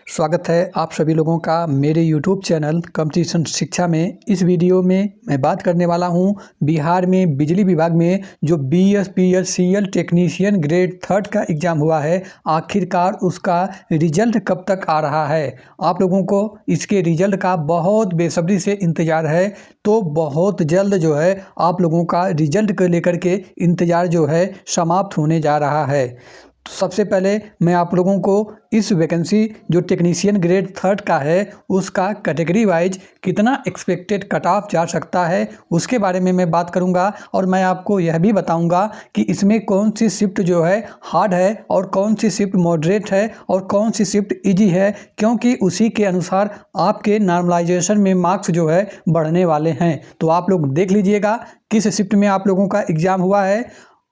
स्वागत है आप सभी लोगों का मेरे YouTube चैनल कंपटीशन शिक्षा में। इस वीडियो में मैं बात करने वाला हूं बिहार में बिजली विभाग में जो BSPSCL टेक्नीशियन ग्रेड 3 का एग्ज़ाम हुआ है, आखिरकार उसका रिजल्ट कब तक आ रहा है। आप लोगों को इसके रिजल्ट का बहुत बेसब्री से इंतज़ार है, तो बहुत जल्द जो है आप लोगों का रिजल्ट को लेकर के इंतज़ार जो है समाप्त होने जा रहा है। तो सबसे पहले मैं आप लोगों को इस वैकेंसी जो टेक्नीशियन ग्रेड 3 का है उसका कैटेगरी वाइज कितना एक्सपेक्टेड कट ऑफ जा सकता है उसके बारे में मैं बात करूंगा, और मैं आपको यह भी बताऊंगा कि इसमें कौन सी शिफ्ट जो है हार्ड है और कौन सी शिफ्ट मॉडरेट है और कौन सी शिफ्ट इजी है, क्योंकि उसी के अनुसार आपके नॉर्मलाइजेशन में मार्क्स जो है बढ़ने वाले हैं। तो आप लोग देख लीजिएगा किस शिफ्ट में आप लोगों का एग्ज़ाम हुआ है।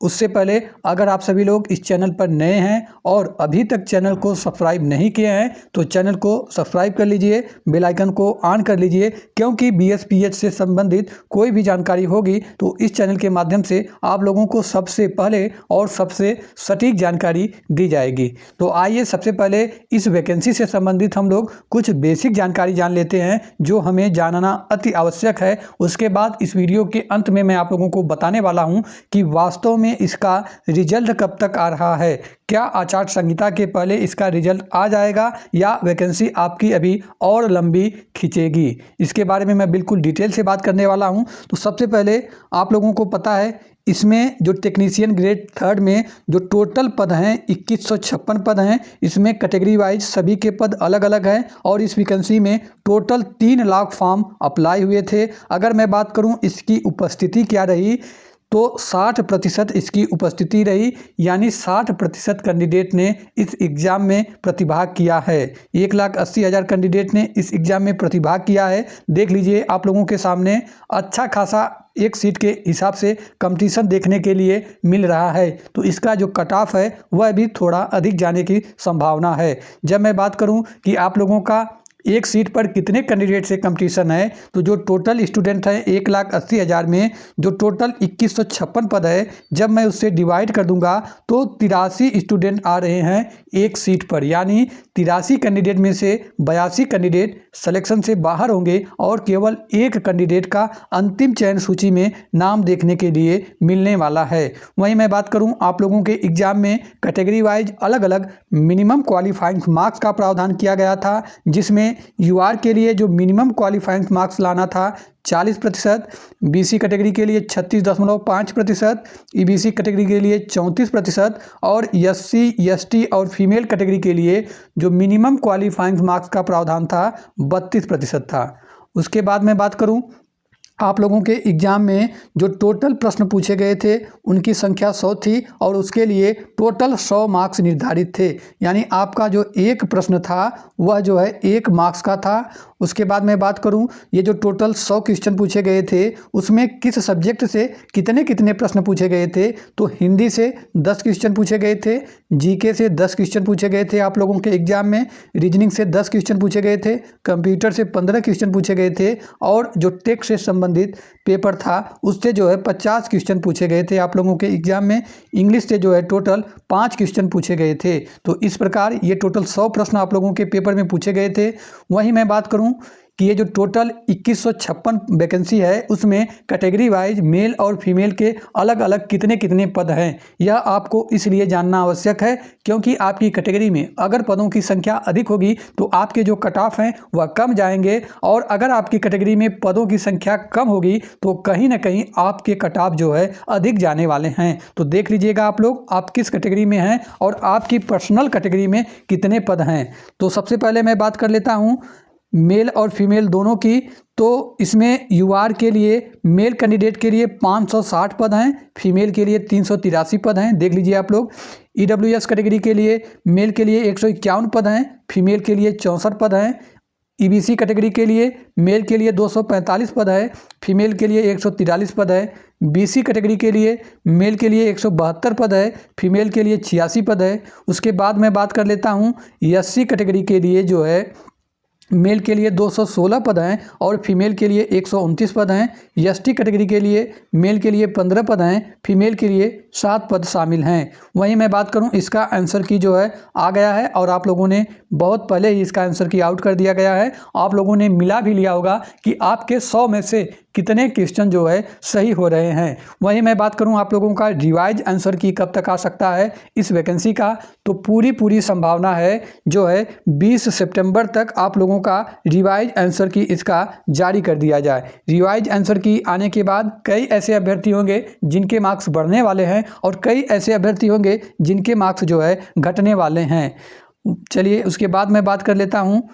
उससे पहले अगर आप सभी लोग इस चैनल पर नए हैं और अभी तक चैनल को सब्सक्राइब नहीं किए हैं तो चैनल को सब्सक्राइब कर लीजिए, बेल आइकन को ऑन कर लीजिए, क्योंकि BSPH से संबंधित कोई भी जानकारी होगी तो इस चैनल के माध्यम से आप लोगों को सबसे पहले और सबसे सटीक जानकारी दी जाएगी। तो आइए सबसे पहले इस वैकेंसी से संबंधित हम लोग कुछ बेसिक जानकारी जान लेते हैं जो हमें जानना अति आवश्यक है। उसके बाद इस वीडियो के अंत में मैं आप लोगों को बताने वाला हूँ कि वास्तव में इसका रिजल्ट कब तक आ रहा है। क्या आचार संहिता के पहले इसका रिजल्ट आ जाएगा या वैकेंसी आपकी अभी और लंबी खींचेगी, इसके बारे में मैं बिल्कुल डिटेल से बात करने वाला हूं। तो सबसे पहले आप लोगों को पता है इसमें जो टेक्नीशियन ग्रेड 3 में जो टोटल पद हैं 2156 पद हैं। इसमें कैटेगरी वाइज सभी के पद अलग अलग हैं और इस वैकेंसी में टोटल 3 लाख फॉर्म अप्लाई हुए थे। अगर मैं बात करूं इसकी उपस्थिति क्या रही तो 60% इसकी उपस्थिति रही, यानी 60% कैंडिडेट ने इस एग्ज़ाम में प्रतिभाग किया है। 1,80,000 कैंडिडेट ने इस एग्ज़ाम में प्रतिभाग किया है। देख लीजिए आप लोगों के सामने अच्छा खासा एक सीट के हिसाब से कंपटीशन देखने के लिए मिल रहा है। तो इसका जो कट ऑफ है वह भी थोड़ा अधिक जाने की संभावना है। जब मैं बात करूं कि आप लोगों का एक सीट पर कितने कैंडिडेट से कंपटीशन है, तो जो टोटल स्टूडेंट है 1,80,000 में जो टोटल 2156 पद है, जब मैं उससे डिवाइड कर दूंगा तो 83 स्टूडेंट आ रहे हैं एक सीट पर, यानी 83 कैंडिडेट में से 82 कैंडिडेट सिलेक्शन से बाहर होंगे और केवल एक कैंडिडेट का अंतिम चयन सूची में नाम देखने के लिए मिलने वाला है। वहीं मैं बात करूं आप लोगों के एग्जाम में कैटेगरी वाइज अलग अलग मिनिमम क्वालिफाइंग मार्क्स का प्रावधान किया गया था, जिसमें UR के लिए जो मिनिमम क्वालिफाइंग मार्क्स लाना था 40%, BC कैटेगरी के लिए 36.5%, EBC कैटेगरी के लिए 34% और SC ST और फीमेल कैटेगरी के लिए जो मिनिमम क्वालिफाइंग मार्क्स का प्रावधान था 32% था। उसके बाद मैं बात करूं आप लोगों के एग्ज़ाम में जो टोटल प्रश्न पूछे गए थे उनकी संख्या 100 थी और उसके लिए टोटल 100 मार्क्स निर्धारित थे, यानी आपका जो एक प्रश्न था वह जो है 1 मार्क्स का था। उसके बाद मैं बात करूं ये जो टोटल 100 क्वेश्चन पूछे गए थे उसमें किस सब्जेक्ट से कितने कितने प्रश्न पूछे गए थे, तो हिंदी से 10 क्वेश्चन पूछे गए थे, GK से 10 क्वेश्चन पूछे गए थे आप लोगों के एग्जाम में, रीजनिंग से 10 क्वेश्चन पूछे गए थे, कंप्यूटर से 15 क्वेश्चन पूछे गए थे और जो टेक्स्ट से संबंधित पेपर था उससे जो है 50 क्वेश्चन पूछे गए थे आप लोगों के एग्जाम में। इंग्लिश से जो है टोटल 5 क्वेश्चन पूछे गए थे। तो इस प्रकार ये टोटल 100 प्रश्न आप लोगों के पेपर में पूछे गए थे। वहीं मैं बात करूं कि ये जो टोटल 2156 वैकेंसी है उसमें कैटेगरी वाइज मेल और फीमेल के अलग अलग कितने कितने पद हैं, यह आपको इसलिए जानना आवश्यक है क्योंकि आपकी कैटेगरी में अगर पदों की संख्या अधिक होगी तो आपके जो कट ऑफ हैं वह कम जाएंगे, और अगर आपकी कैटेगरी में पदों की संख्या कम होगी तो कहीं ना कहीं आपके कट ऑफ जो है अधिक जाने वाले हैं। तो देख लीजिएगा आप लोग आप किस कैटेगरी में हैं और आपकी पर्सनल कैटेगरी में कितने पद हैं। तो सबसे पहले मैं बात कर लेता हूँ मेल और फीमेल दोनों की। तो इसमें UR के लिए मेल कैंडिडेट के लिए 560 पद हैं, फीमेल के लिए 383 पद हैं। देख लीजिए आप लोग। EWS कैटेगरी के लिए मेल के लिए 151 पद हैं, फीमेल के लिए 64 पद हैं। EBC कैटेगरी के लिए मेल के लिए 245 पद है, फीमेल के लिए 143 पद है। BC कैटेगरी के लिए मेल के लिए 172 पद है, फीमेल के लिए 86 पद है। उसके बाद मैं बात कर लेता हूँ SC कैटेगरी के लिए जो है मेल के लिए 216 पद हैं और फीमेल के लिए 129 पद हैं। एसटी कैटेगरी के लिए मेल के लिए 15 पद हैं, फीमेल के लिए 7 पद शामिल हैं। वहीं मैं बात करूं, इसका आंसर की जो है आ गया है और आप लोगों ने बहुत पहले ही इसका आंसर की आउट कर दिया गया है। आप लोगों ने मिला भी लिया होगा कि आपके 100 में से कितने क्वेश्चन जो है सही हो रहे हैं। वहीं मैं बात करूं आप लोगों का रिवाइज आंसर की कब तक आ सकता है इस वैकेंसी का, तो पूरी संभावना है जो है 20 सितंबर तक आप लोगों का रिवाइज आंसर की इसका जारी कर दिया जाए। रिवाइज आंसर की आने के बाद कई ऐसे अभ्यर्थी होंगे जिनके मार्क्स बढ़ने वाले हैं और कई ऐसे अभ्यर्थी होंगे जिनके मार्क्स जो है घटने वाले हैं। चलिए उसके बाद मैं बात कर लेता हूँ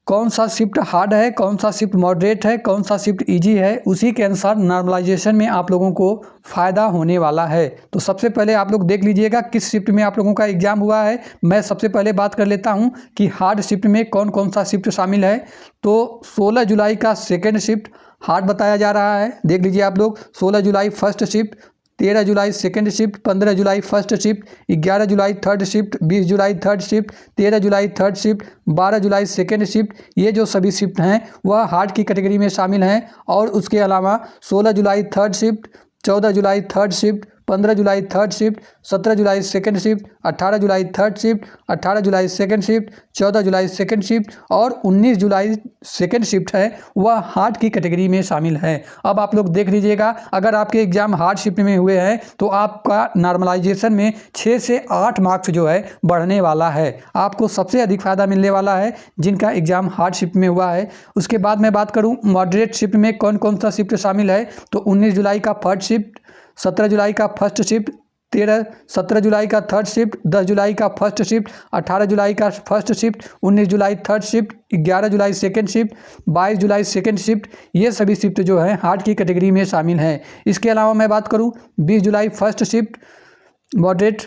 कौन सा शिफ्ट हार्ड है, कौन सा शिफ्ट मॉडरेट है, कौन सा शिफ्ट इजी है। उसी के अनुसार नॉर्मलाइजेशन में आप लोगों को फ़ायदा होने वाला है। तो सबसे पहले आप लोग देख लीजिएगा किस शिफ्ट में आप लोगों का एग्ज़ाम हुआ है। मैं सबसे पहले बात कर लेता हूं कि हार्ड शिफ्ट में कौन कौन सा शिफ्ट शामिल है। तो 16 जुलाई का सेकेंड शिफ्ट हार्ड बताया जा रहा है। देख लीजिए आप लोग, 16 जुलाई फर्स्ट शिफ्ट, 13 जुलाई सेकेंड शिफ्ट, 15 जुलाई फर्स्ट शिफ्ट, 11 जुलाई थर्ड शिफ्ट, 20 जुलाई थर्ड शिफ्ट, 13 जुलाई थर्ड शिफ्ट, 12 जुलाई सेकेंड शिफ्ट। ये जो सभी शिफ्ट हैं वह हार्ड की कैटेगरी में शामिल हैं। और उसके अलावा 16 जुलाई थर्ड शिफ्ट, 14 जुलाई थर्ड शिफ्ट, 15 जुलाई थर्ड शिफ्ट, 17 जुलाई सेकेंड शिफ्ट, 18 जुलाई थर्ड शिफ्ट, 18 जुलाई सेकेंड शिफ्ट, 14 जुलाई सेकेंड शिफ्ट और 19 जुलाई सेकेंड शिफ्ट है वह हार्ड की कैटेगरी में शामिल है। अब आप लोग देख लीजिएगा, अगर आपके एग्जाम हार्ड शिफ्ट में हुए हैं तो आपका नॉर्मलाइजेशन में 6 से 8 मार्क्स जो है बढ़ने वाला है। आपको सबसे अधिक फायदा मिलने वाला है जिनका एग्जाम हार्ड शिफ्ट में हुआ है। उसके बाद मैं बात करूँ मॉडरेट शिफ्ट में कौन कौन सा शिफ्ट शामिल है, तो 19 जुलाई का फर्स्ट शिफ्ट, 17 जुलाई का फर्स्ट शिफ्ट, 17 जुलाई का थर्ड शिफ्ट, 10 जुलाई का फर्स्ट शिफ्ट, 18 जुलाई का फर्स्ट शिफ्ट, 19 जुलाई थर्ड शिफ्ट, 11 जुलाई सेकेंड शिफ्ट, 22 जुलाई सेकेंड शिफ्ट। ये सभी शिफ्ट जो है हार्ड की कैटेगरी में शामिल हैं। इसके अलावा मैं बात करूं 20 जुलाई फर्स्ट शिफ्ट मॉडरेट,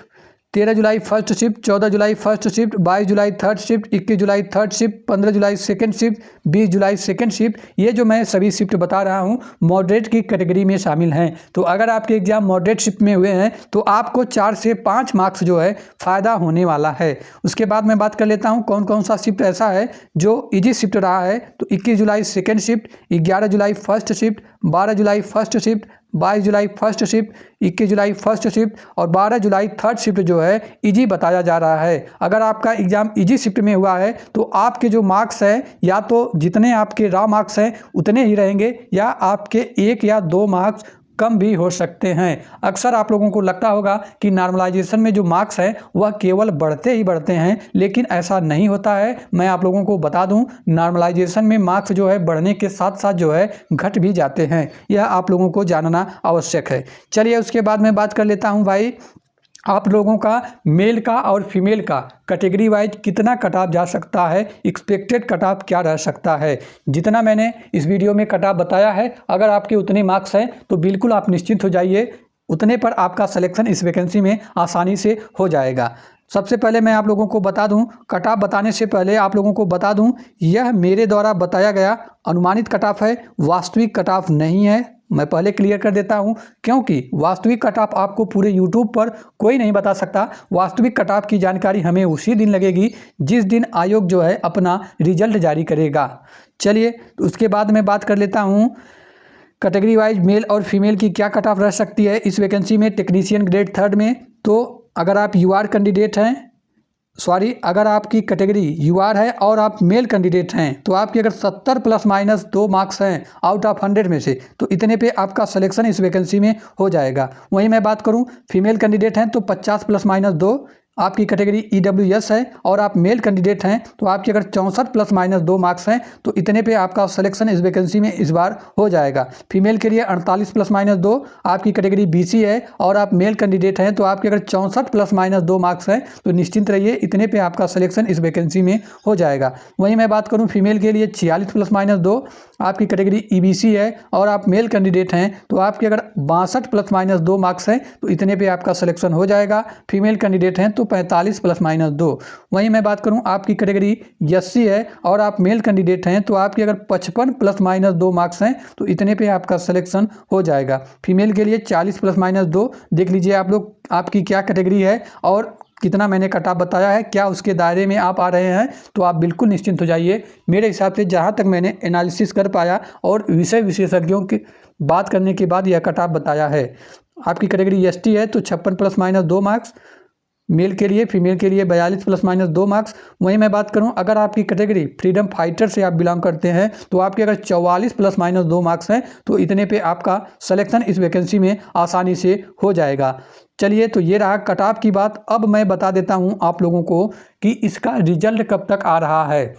13 जुलाई फर्स्ट शिफ्ट, 14 जुलाई फर्स्ट शिफ्ट, 22 जुलाई थर्ड शिफ्ट, 21 जुलाई थर्ड शिफ्ट, 15 जुलाई सेकेंड शिफ्ट, 20 जुलाई सेकेंड शिफ्ट। ये जो मैं सभी शिफ्ट बता रहा हूँ मॉडरेट की कैटेगरी में शामिल हैं। तो अगर आपके एग्जाम मॉडरेट शिफ्ट में हुए हैं तो आपको 4 से 5 मार्क्स जो है फ़ायदा होने वाला है। उसके बाद मैं बात कर लेता हूँ कौन कौन सा शिफ्ट ऐसा है जो ईजी शिफ्ट रहा है। तो 21 जुलाई सेकेंड शिफ्ट, 11 जुलाई फर्स्ट शिफ्ट, 12 जुलाई फर्स्ट शिफ्ट, 22 जुलाई फर्स्ट शिफ्ट, 21 जुलाई फर्स्ट शिफ्ट और 12 जुलाई थर्ड शिफ्ट जो है इजी बताया जा रहा है। अगर आपका एग्जाम इजी शिफ्ट में हुआ है तो आपके जो मार्क्स हैं या तो जितने आपके रॉ मार्क्स हैं उतने ही रहेंगे या आपके 1 या 2 मार्क्स कम भी हो सकते हैं। अक्सर आप लोगों को लगता होगा कि नॉर्मलाइजेशन में जो मार्क्स हैं वह केवल बढ़ते ही बढ़ते हैं, लेकिन ऐसा नहीं होता है। मैं आप लोगों को बता दूं नॉर्मलाइजेशन में मार्क्स जो है बढ़ने के साथ साथ जो है घट भी जाते हैं। यह आप लोगों को जानना आवश्यक है। चलिए उसके बाद मैं बात कर लेता हूं भाई आप लोगों का मेल का और फीमेल का कैटेगरी वाइज कितना कट ऑफ जा सकता है, एक्सपेक्टेड कट ऑफ क्या रह सकता है। जितना मैंने इस वीडियो में कट ऑफ बताया है, अगर आपके उतने मार्क्स हैं तो बिल्कुल आप निश्चिंत हो जाइए, उतने पर आपका सिलेक्शन इस वैकेंसी में आसानी से हो जाएगा। सबसे पहले मैं आप लोगों को बता दूं, कट ऑफ बताने से पहले आप लोगों को बता दूं यह मेरे द्वारा बताया गया अनुमानित कट ऑफ है, वास्तविक कट ऑफ नहीं है। मैं पहले क्लियर कर देता हूं क्योंकि वास्तविक कट ऑफ आपको पूरे YouTube पर कोई नहीं बता सकता। वास्तविक कट ऑफ की जानकारी हमें उसी दिन लगेगी जिस दिन आयोग जो है अपना रिजल्ट जारी करेगा। चलिए उसके बाद मैं बात कर लेता हूं कैटेगरी वाइज मेल और फीमेल की क्या कट ऑफ रह सकती है इस वैकेंसी में टेक्नीशियन ग्रेड थर्ड में। तो अगर आप यूआर कैंडिडेट हैं, अगर आपकी कैटेगरी यूआर है और आप मेल कैंडिडेट हैं तो आपके अगर 70 प्लस माइनस 2 मार्क्स हैं आउट ऑफ 100 में से, तो इतने पे आपका सिलेक्शन इस वैकेंसी में हो जाएगा। वहीं मैं बात करूं फीमेल कैंडिडेट हैं तो 50 प्लस माइनस 2 आपकी कैटेगरी EWS है और आप मेल कैंडिडेट हैं तो आपके अगर 64 प्लस माइनस 2 मार्क्स हैं तो इतने पे आपका सिलेक्शन इस वैकेंसी में इस बार हो जाएगा। फीमेल के लिए 48 प्लस माइनस 2 आपकी कैटेगरी BC है और आप मेल कैंडिडेट हैं तो आपके अगर 64 प्लस माइनस 2 मार्क्स हैं तो निश्चिंत रहिए, इतने पे आपका सिलेक्शन इस वैकेंसी में हो जाएगा। वहीं मैं बात करूँ फीमेल के लिए 46 प्लस माइनस 2 आपकी कैटेगरी EBC है और आप मेल कैंडिडेट हैं तो आपके अगर 62 प्लस माइनस 2 मार्क्स हैं तो इतने पे आपका सिलेक्शन हो जाएगा। फीमेल कैंडिडेट हैं तो 45 प्लस माइनस 2। वहीं मैं बात करूं आपकी कैटेगरी SC है और आप मेल कैंडिडेट हैं तो आपके अगर 55 प्लस माइनस 2 मार्क्स हैं तो इतने पे आपका सिलेक्शन हो जाएगा। फीमेल के लिए 40 प्लस माइनस 2। देख लीजिए आप लोग आपकी क्या कैटेगरी है और कितना मैंने कट ऑफ बताया है, क्या उसके दायरे में आप आ रहे हैं, तो आप बिल्कुल निश्चिंत हो जाइए। मेरे हिसाब से जहाँ तक मैंने एनालिसिस कर पाया और विषय विशेषज्ञों की बात करने के बाद यह कट ऑफ बताया है। आपकी कैटेगरी एसटी है तो 56 ± 2 मार्क्स मेल के लिए, फीमेल के लिए 42 ± 2 मार्क्स। वहीं मैं बात करूं अगर आपकी कैटेगरी फ्रीडम फाइटर से आप बिलोंग करते हैं तो आपके अगर 44 ± 2 मार्क्स हैं तो इतने पे आपका सिलेक्शन इस वैकेंसी में आसानी से हो जाएगा। चलिए, तो ये रहा कट ऑफ की बात। अब मैं बता देता हूं आप लोगों को कि इसका रिजल्ट कब तक आ रहा है।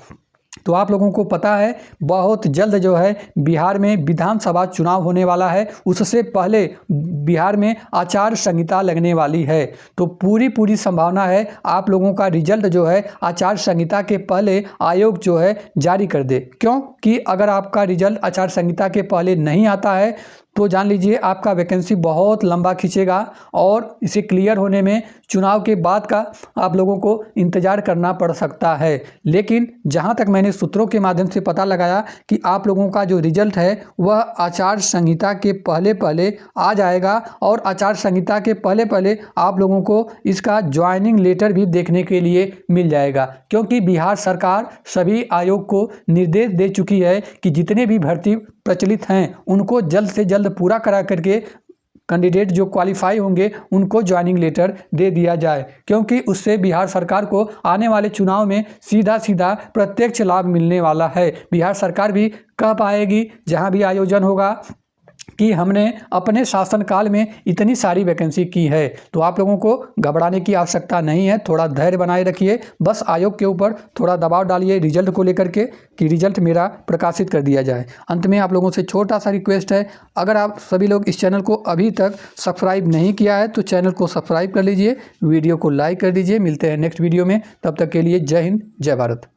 तो आप लोगों को पता है बहुत जल्द जो है बिहार में विधानसभा चुनाव होने वाला है, उससे पहले बिहार में आचार संहिता लगने वाली है। तो पूरी संभावना है आप लोगों का रिजल्ट जो है आचार संहिता के पहले आयोग जो है जारी कर दे। क्यों कि अगर आपका रिजल्ट आचार संहिता के पहले नहीं आता है तो जान लीजिए आपका वैकेंसी बहुत लंबा खींचेगा और इसे क्लियर होने में चुनाव के बाद का आप लोगों को इंतज़ार करना पड़ सकता है। लेकिन जहां तक मैंने सूत्रों के माध्यम से पता लगाया कि आप लोगों का जो रिजल्ट है वह आचार संहिता के पहले आ जाएगा और आचार संहिता के पहले आप लोगों को इसका ज्वाइनिंग लेटर भी देखने के लिए मिल जाएगा। क्योंकि बिहार सरकार सभी आयोग को निर्देश दे चुकी है कि जितने भी भर्ती प्रचलित हैं उनको जल्द से जल्द पूरा करा करके कैंडिडेट जो क्वालिफाई होंगे उनको ज्वाइनिंग लेटर दे दिया जाए, क्योंकि उससे बिहार सरकार को आने वाले चुनाव में सीधा प्रत्यक्ष लाभ मिलने वाला है। बिहार सरकार भी कह पाएगी जहां भी आयोजन होगा कि हमने अपने शासनकाल में इतनी सारी वैकेंसी की है। तो आप लोगों को घबराने की आवश्यकता नहीं है, थोड़ा धैर्य बनाए रखिए। बस आयोग के ऊपर थोड़ा दबाव डालिए रिजल्ट को लेकर के कि रिजल्ट मेरा प्रकाशित कर दिया जाए। अंत में आप लोगों से छोटा सा रिक्वेस्ट है, अगर आप सभी लोग इस चैनल को अभी तक सब्सक्राइब नहीं किया है तो चैनल को सब्सक्राइब कर लीजिए, वीडियो को लाइक कर दीजिए। मिलते हैं नेक्स्ट वीडियो में, तब तक के लिए जय हिंद, जय भारत।